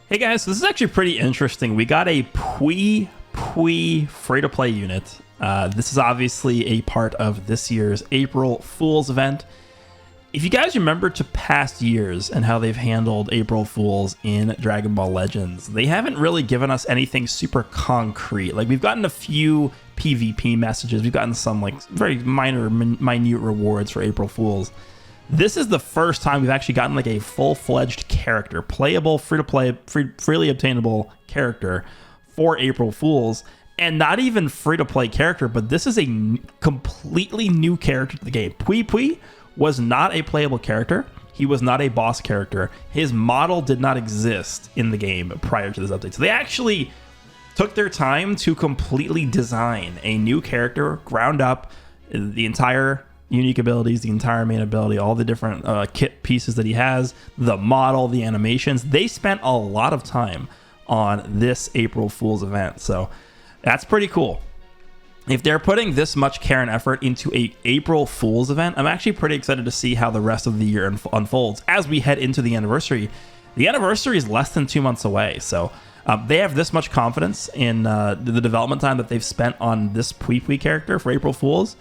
Hey guys, so this is actually pretty interesting. We got a Pui Pui free-to-play unit. This is obviously a part of this year's April Fool's event. If you guys remember to past years and how they've handled April Fools in Dragon Ball Legends, they haven't really given us anything super concrete. Like, we've gotten a few PvP messages, we've gotten some like very minute rewards for April Fools. This is the first time we've actually gotten like a full-fledged character, playable, free-to-play, freely obtainable character for April Fools, and not even free-to-play character, but this is a completely new character to the game. Pui Pui was not a playable character. He was not a boss character. His model did not exist in the game prior to this update. So they actually took their time to completely design a new character, ground up, the entire unique abilities, the entire main ability, all the different kit pieces that he has, the model, the animations. They spent a lot of time on this April Fool's event, so that's pretty cool. If they're putting this much care and effort into a April Fool's event, I'm actually pretty excited to see how the rest of the year unfolds as we head into the anniversary. The anniversary is less than 2 months away, so they have this much confidence in the development time that they've spent on this Pui Pui character for April Fool's.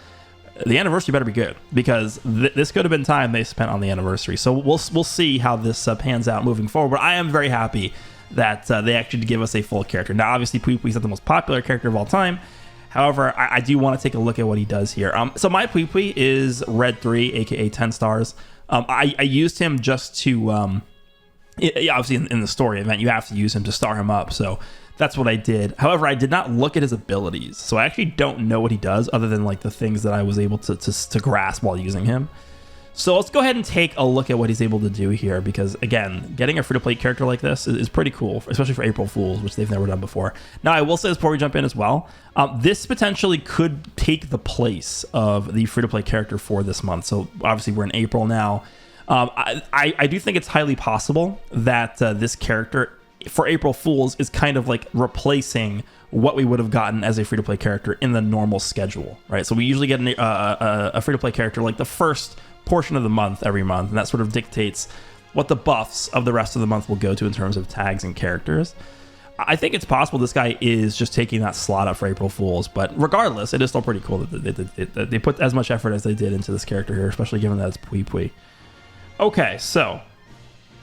The anniversary better be good, because this could have been time they spent on the anniversary. So we'll see how this pans out moving forward. But I am very happy that they actually give us a full character. Now, obviously, Pui Pui is not the most popular character of all time. However, I do want to take a look at what he does here. So my Pui Pui is Red 3, aka 10 stars. I used him just to, obviously in the story event, you have to use him to star him up. So that's what I did. However, I did not look at his abilities, so I actually don't know what he does other than like the things that I was able to grasp while using him. So let's go ahead and take a look at what he's able to do here, because again, getting a free-to-play character like this is pretty cool, especially for April Fools, which they've never done before. Now, I will say this before we jump in as well, this potentially could take the place of the free-to-play character for this month. So obviously we're in April now. I do think it's highly possible that this character for April Fools is kind of like replacing what we would have gotten as a free-to-play character in the normal schedule, right? So we usually get a free-to-play character like the first portion of the month every month, and that sort of dictates what the buffs of the rest of the month will go to in terms of tags and characters. I think it's possible this guy is just taking that slot up for April Fools, but regardless, it is still pretty cool that they put as much effort as they did into this character here, especially given that it's Pui Pui. Okay, so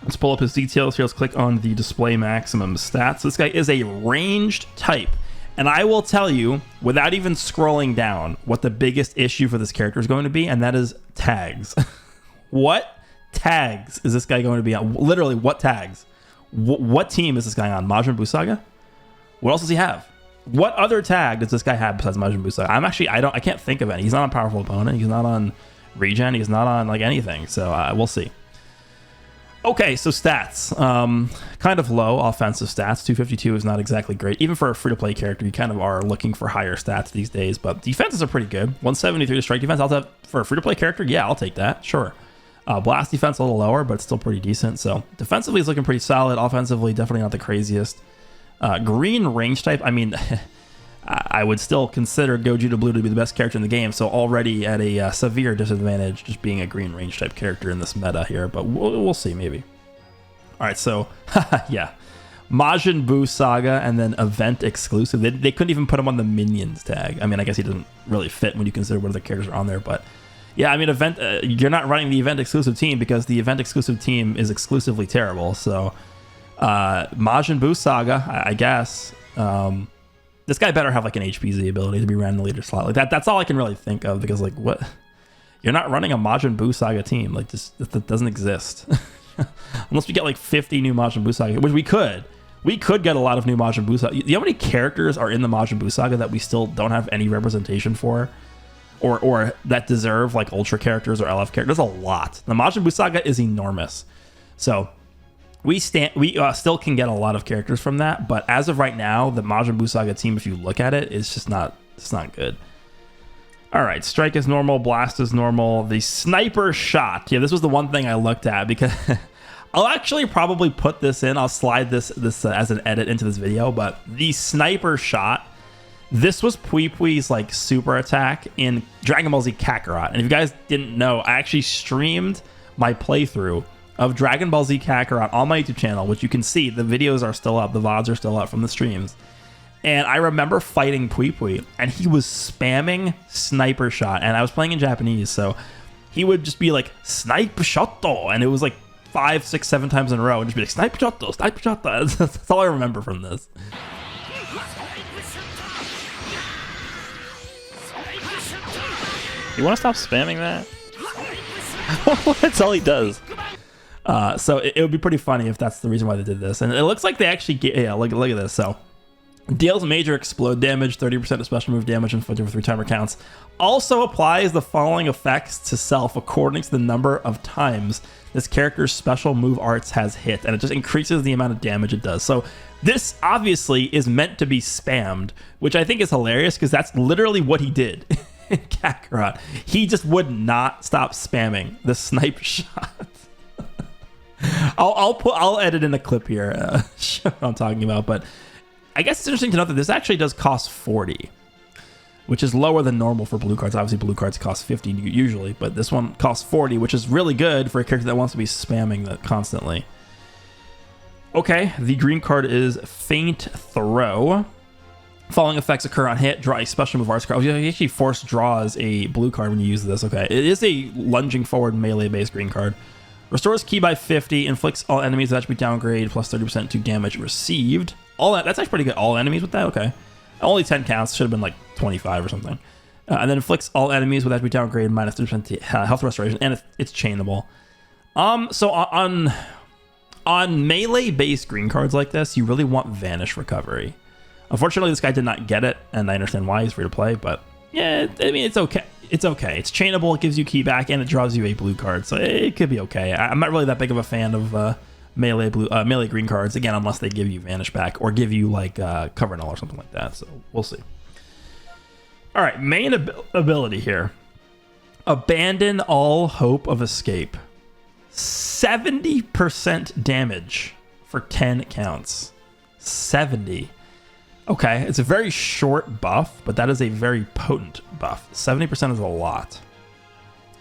let's pull up his details here. Let's click on the display maximum stats. This guy is a ranged type. And I will tell you, without even scrolling down, what the biggest issue for this character is going to be, and that is tags. What tags is this guy going to be on? Literally, what tags? What team is this guy on? Majin Buu Saga? What else does he have? What other tag does this guy have besides Majin Buu Saga? I can't think of any. He's not on Powerful Opponent. He's not on Regen. He's not on like anything. So we'll see. Okay, so stats. Kind of low offensive stats. 252 is not exactly great. Even for a free-to-play character, you kind of are looking for higher stats these days, but defenses are pretty good. 173 to strike defense. I'll have for a free-to-play character, yeah, I'll take that. Sure. Blast defense a little lower, but it's still pretty decent. So defensively, it's looking pretty solid. Offensively, definitely not the craziest. Green range type, I mean, I would still consider Goju to Blue to be the best character in the game, so already at a severe disadvantage just being a green range type character in this meta here, but we'll see, maybe. All right, so, yeah. Majin Buu Saga and then event exclusive. They couldn't even put him on the minions tag. I mean, I guess he doesn't really fit when you consider what other characters are on there, but yeah, I mean, you're not running the event exclusive team because the event exclusive team is exclusively terrible, so Majin Buu Saga, I guess. This guy better have like an HPZ ability to be ran in the leader slot. Like that's all I can really think of, because like, what? You're not running a Majin Buu Saga team. Like, that doesn't exist. Unless we get like 50 new Majin Buu Saga, which we could. We could get a lot of new Majin Buu Saga. You know how many characters are in the Majin Buu Saga that we still don't have any representation for? Or that deserve like Ultra characters or LF characters? There's a lot. The Majin Buu Saga is enormous. So we still can get a lot of characters from that, but as of right now, the Majin Buu Saga team, if you look at it, it's just not good. All right, strike is normal, blast is normal. The sniper shot, yeah, this was the one thing I looked at, because I'll actually probably put this in. I'll slide this as an edit into this video, but the sniper shot, this was Pui Pui's like super attack in Dragon Ball Z Kakarot. And if you guys didn't know, I actually streamed my playthrough of Dragon Ball Z Kakarot on my YouTube channel, which you can see. The videos are still up. The VODs are still up from the streams. And I remember fighting Pui Pui, and he was spamming Sniper Shot. And I was playing in Japanese, so he would just be like, Sniper Shot, and it was like 5, 6, 7 times in a row, and just be like, Sniper Shot, Sniper Shot. That's all I remember from this. You want to stop spamming that? That's all he does. So it would be pretty funny if that's the reason why they did this. And it looks like they actually get, yeah, look at this. So deals major explode damage, 30% of special move damage inflicted for 3 timer counts. Also applies the following effects to self according to the number of times this character's special move arts has hit, and it just increases the amount of damage it does. So this obviously is meant to be spammed, which I think is hilarious because that's literally what he did in Kakarot. He just would not stop spamming the Snipe Shot. I'll edit in a clip here, show what I'm talking about, but I guess it's interesting to note that this actually does cost 40, which is lower than normal for blue cards. Obviously, blue cards cost 50 usually, but this one costs 40, which is really good for a character that wants to be spamming that constantly. Okay, the green card is Faint Throw. Following effects occur on hit. Draw a special move arts card. You actually force draws a blue card when you use this. Okay, it is a lunging forward melee-based green card. Restores ki by 50. Inflicts all enemies with attribute downgrade plus 30% to damage received. All that's actually pretty good. All enemies with that. Okay, only 10 counts. Should have been like 25 or something. And then inflicts all enemies with attribute downgrade minus 30% to health restoration, and it's chainable. So on melee-based green cards like this, you really want Vanish Recovery. Unfortunately, this guy did not get it, and I understand why. He's free to play, but yeah, I mean, it's okay. It's okay. It's chainable, it gives you key back, and it draws you a blue card, so it could be okay. I'm not really that big of a fan of melee green cards, again, unless they give you Vanish back or give you, like, Cover Null or something like that, so we'll see. All right, main ability here. Abandon all hope of escape. 70% damage for 10 counts. 70. Okay, it's a very short buff, but that is a very potent buff. 70% is a lot.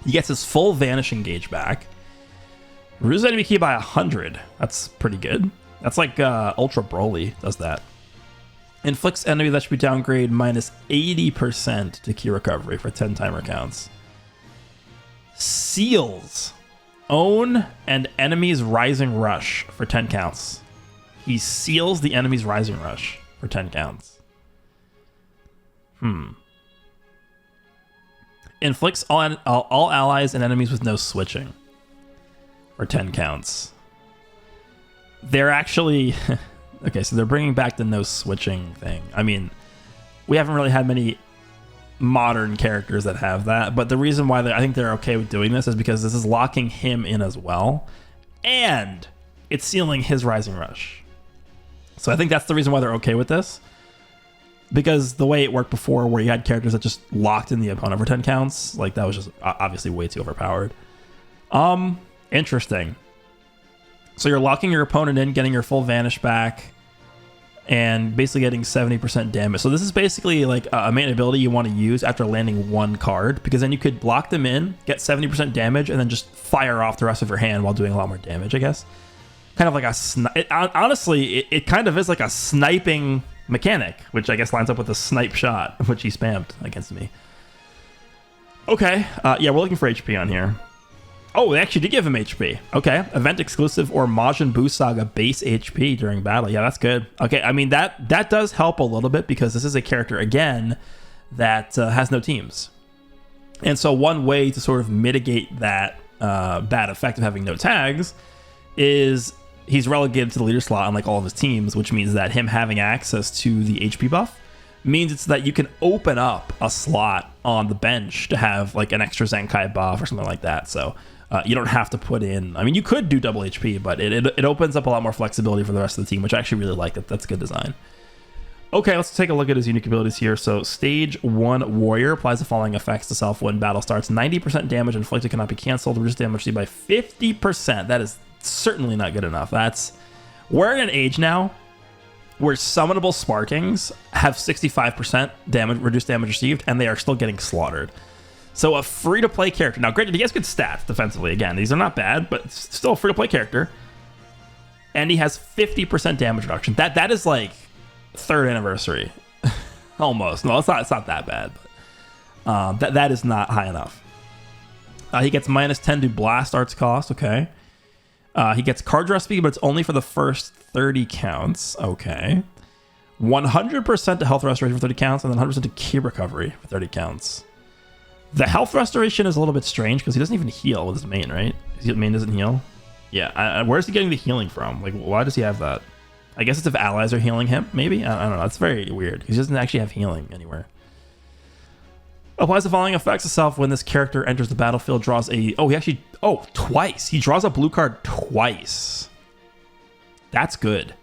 He gets his full Vanishing Gauge back. Reduces enemy key by 100. That's pretty good. That's like Ultra Broly does that. Inflicts enemy that should be downgrade minus 80% to key recovery for 10 timer counts. Seals own and enemy's Rising Rush for 10 counts. He seals the enemy's Rising Rush for 10 counts. Inflicts all allies and enemies with no switching for 10 counts. They're actually... okay, so they're bringing back the no switching thing. I mean, we haven't really had many modern characters that have that, but the reason why I think they're okay with doing this is because this is locking him in as well, and it's sealing his Rising Rush. So I think that's the reason why they're okay with this, because the way it worked before, where you had characters that just locked in the opponent for 10 counts, like that was just obviously way too overpowered. Interesting. So you're locking your opponent in, getting your full Vanish back, and basically getting 70% damage. So this is basically like a main ability you want to use after landing one card, because then you could block them in, get 70% damage, and then just fire off the rest of your hand while doing a lot more damage, I guess. Kind of like a honestly, it kind of is like a sniping mechanic, which I guess lines up with the Snipe Shot, which he spammed against me. Okay, yeah, we're looking for HP on here. Oh, they actually did give him HP. Okay, event exclusive or Majin Buu Saga base HP during battle. Yeah, that's good. Okay, I mean, that does help a little bit, because this is a character, again, that has no teams. And so one way to sort of mitigate that bad effect of having no tags is he's relegated to the leader slot on like all of his teams, which means that him having access to the HP buff means it's that you can open up a slot on the bench to have like an extra Zenkai buff or something like that. So you don't have to put in, I mean, you could do double HP, but it opens up a lot more flexibility for the rest of the team, which I actually really like. That's good design. Okay, let's take a look at his unique abilities here. So Stage 1 Warrior applies the following effects to self when battle starts. 90% damage inflicted cannot be canceled. Reduce damage received by 50%. That is certainly not good enough. We're in an age now where summonable Sparkings have 65% damage, reduced damage received, and they are still getting slaughtered. So a free-to-play character. Now, granted, he has good stats defensively. Again, these are not bad, but it's still a free-to-play character. And he has 50% damage reduction. That is like third anniversary. Almost. No, it's not that bad. But that is not high enough. He gets minus 10 to blast arts cost. Okay. He gets card draw speed, but it's only for the first 30 counts. Okay. 100% to health restoration for 30 counts, and then 100% to key recovery for 30 counts. The health restoration is a little bit strange because he doesn't even heal with his main, right? His main doesn't heal. Yeah, where's he getting the healing from? Like, why does he have that? I guess it's if allies are healing him, maybe? I don't know. That's very weird. He doesn't actually have healing anywhere. Applies the following effects itself when this character enters the battlefield, draws a... twice. He draws a blue card twice. That's good.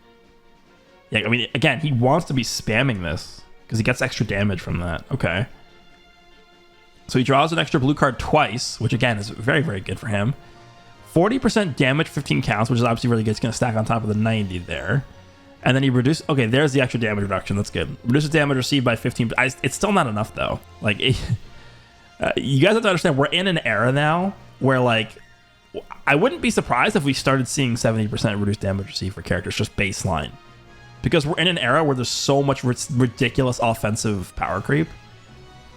Yeah, I mean, again, he wants to be spamming this because he gets extra damage from that. Okay. So he draws an extra blue card twice, which again is very, very good for him. 40% damage, 15 counts, which is obviously really good. It's going to stack on top of the 90 there. And then he reduces... Okay, there's the extra damage reduction. That's good. Reduces damage received by 15. It's still not enough, though. Like, you guys have to understand, we're in an era now where, like, I wouldn't be surprised if we started seeing 70% reduced damage received for characters, just baseline. Because we're in an era where there's so much ridiculous offensive power creep.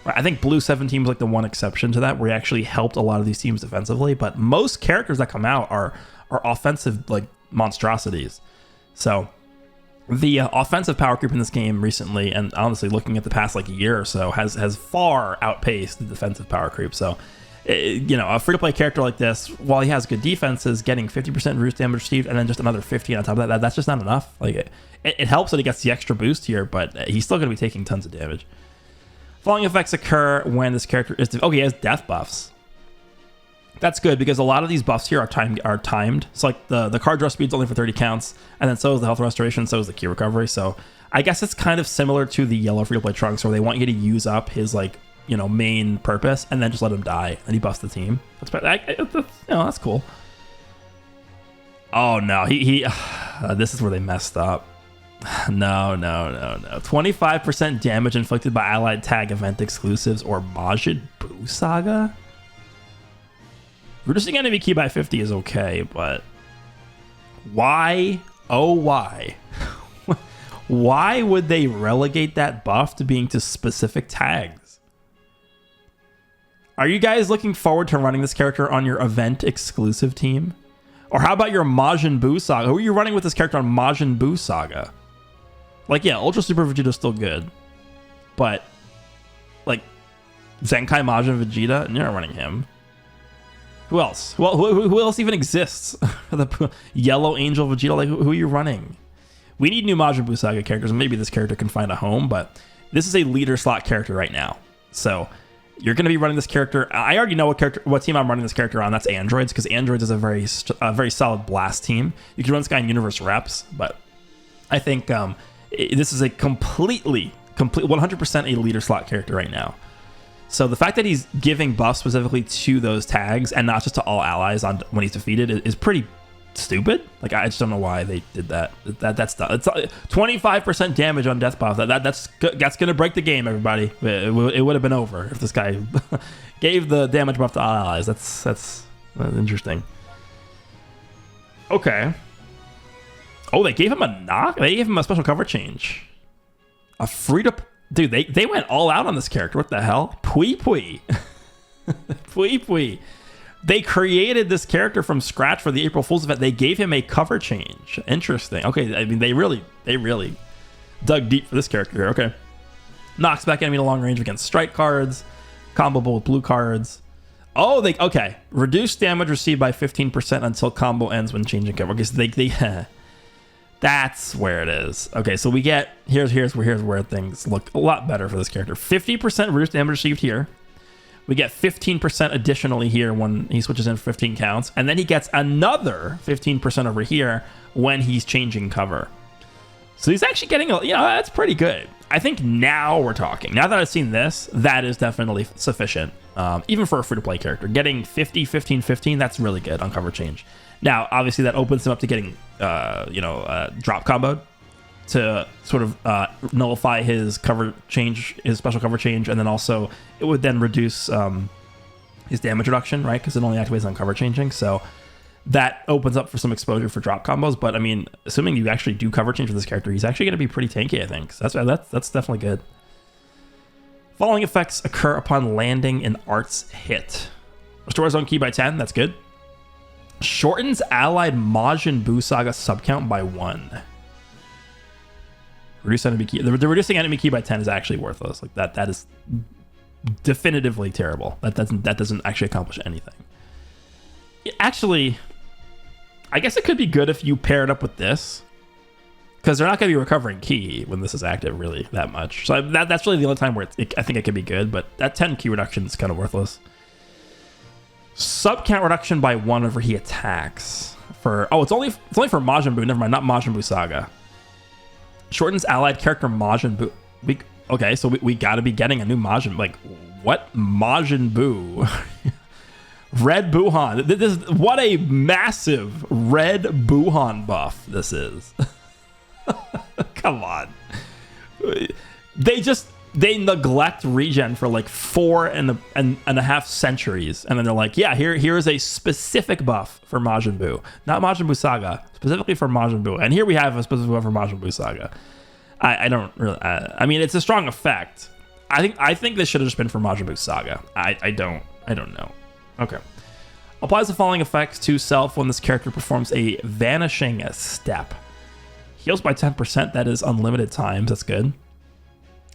I think Blue 17 was like the one exception to that, where he actually helped a lot of these teams defensively. But most characters that come out are offensive, like, monstrosities. So the offensive power creep in this game recently, and honestly looking at the past like year or so, has far outpaced the defensive power creep. So, a free-to-play character like this, while he has good defenses, getting 50% reduced damage received and then just another 50 on top of that's just not enough. Like, it helps that he gets the extra boost here, but he's still going to be taking tons of damage. Following effects occur when this character is... he has death buffs. That's good because a lot of these buffs here are timed. So like the card draw speed's only for 30 counts, and then so is the health restoration, so is the key recovery. So I guess it's kind of similar to the yellow free-to-play Trunks, where they want you to use up his main purpose and then just let him die, and he buffs the team. That's cool. Oh no, he this is where they messed up. No. 25% damage inflicted by allied tag event exclusives or Majin Buu Saga? Reducing enemy key by 50 is okay, but why? Oh, why? Why would they relegate that buff to being to specific tags? Are you guys looking forward to running this character on your event exclusive team? Or how about your Majin Buu Saga? Who are you running with this character on Majin Buu Saga? Like, yeah, Ultra Super Vegeta is still good, but like Zenkai Majin Vegeta, you're not running him. Who else? Well, who else even exists? The Yellow Angel Vegeta, like who are you running? We need new Majin Buu Saga characters. Maybe this character can find a home, but this is a leader slot character right now. So you're going to be running this character. I already know what team I'm running this character on. That's Androids, because Androids is a very solid blast team. You can run this guy in Universe Reps, but I think this is a complete 100% a leader slot character right now. So the fact that he's giving buffs specifically to those tags and not just to all allies when he's defeated is pretty stupid. Like, I just don't know why they did that. That's dumb. It's 25% damage on death buff. That's gonna break the game, everybody. It would have been over if this guy gave the damage buff to all allies. That's interesting. Okay. Oh, they gave him a knock? They gave him a special cover change. A free to... Dude, they went all out on this character. What the hell? Pui Pui. Pui Pui. They created this character from scratch for the April Fool's event. They gave him a cover change. Interesting. Okay, I mean, they really dug deep for this character here. Okay. Knocks back enemy to long range against strike cards. Comboable with blue cards. Oh, okay. Reduce damage received by 15% until combo ends when changing cover. Okay, so they that's where it is. Okay, so we get here's where things look a lot better for this character. 50% reduced damage received here. We get 15% additionally here when he switches in 15 counts, and then he gets another 15% over here when he's changing cover. So he's actually getting that's pretty good. I think now we're talking. Now that I've seen this, that is definitely sufficient. Even for a free-to-play character, getting 50, 15, 15, that's really good on cover change. Now, obviously, that opens him up to getting, drop comboed to sort of nullify his cover change, his special cover change, and then also it would then reduce his damage reduction, right? Because it only activates on cover changing. So that opens up for some exposure for drop combos. But I mean, assuming you actually do cover change with this character, he's actually going to be pretty tanky, I think. So that's definitely good. Following effects occur upon landing an arts hit. Restores zone ki by 10. That's good. Shortens allied Majin Buu Saga subcount by 1. Reduce enemy ki. The reducing enemy ki by 10 is actually worthless. Like that is definitively terrible. That doesn't actually accomplish anything. Actually, I guess it could be good if you pair it up with this, because they're not going to be recovering ki when this is active really that much. So that's really the only time where I think it could be good, but that 10 ki reduction is kind of worthless. Sub count reduction by 1 whenever he attacks. It's only for Majin Buu. Never mind, not Majin Buu Saga. Shortens allied character Majin Buu. Okay, so we got to be getting a new Majin. Like, what? Majin Buu. Red Buuhan. What a massive red Buuhan buff this is. Come on. They neglect regen for like 4.5 centuries, and then they're like, yeah, here is a specific buff for Majin Buu, not Majin Buu Saga, specifically for Majin Buu, and here we have a specific buff for Majin Buu Saga. I don't really. I mean, it's a strong effect. I think this should have just been for Majin Buu Saga. I don't know. Okay. Applies the following effects to self when this character performs a vanishing step. Heals by 10%. That is unlimited times. That's good.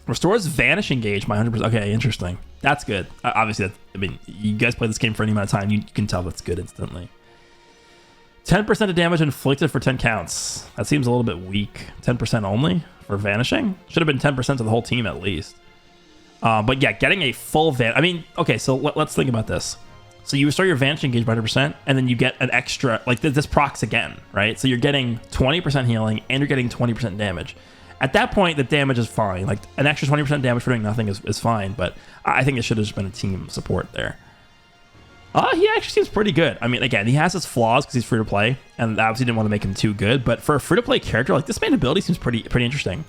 Restores vanishing gauge by 100%. Okay, interesting. That's good. Obviously, I mean, you guys play this game for any amount of time, you can tell that's good instantly. 10% of damage inflicted for 10 counts. That seems a little bit weak. 10% only for vanishing? Should have been 10% to the whole team at least. But yeah, getting a full I mean, okay, so let's think about this. So you restore your vanishing gauge by 100%, and then you get an extra, like this procs again, right? So you're getting 20% healing, and you're getting 20% damage. At that point, the damage is fine. Like, an extra 20% damage for doing nothing is fine, but I think it should have just been a team support there. He actually seems pretty good. I mean, again, he has his flaws because he's free to play, and obviously didn't want to make him too good, but for a free to play character, like, this main ability seems pretty interesting.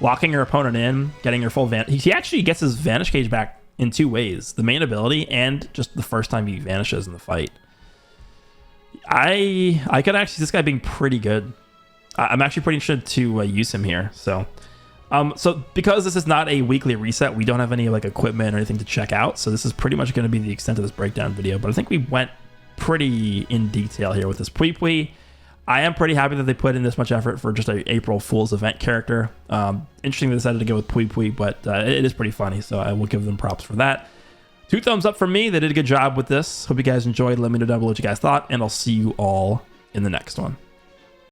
Locking your opponent in, getting your full he actually gets his vanish gauge back in 2 ways: the main ability and just the first time he vanishes in the fight. I could actually see this guy being pretty good. I'm actually pretty interested to use him here. So because this is not a weekly reset, we don't have any like equipment or anything to check out. So this is pretty much going to be the extent of this breakdown video. But I think we went pretty in detail here with this Pui Pui. I am pretty happy that they put in this much effort for just a April Fool's event character. Interesting they decided to go with Pui Pui, but it is pretty funny. So I will give them props for that. 2 thumbs up from me. They did a good job with this. Hope you guys enjoyed. Let me know down below what you guys thought, and I'll see you all in the next one.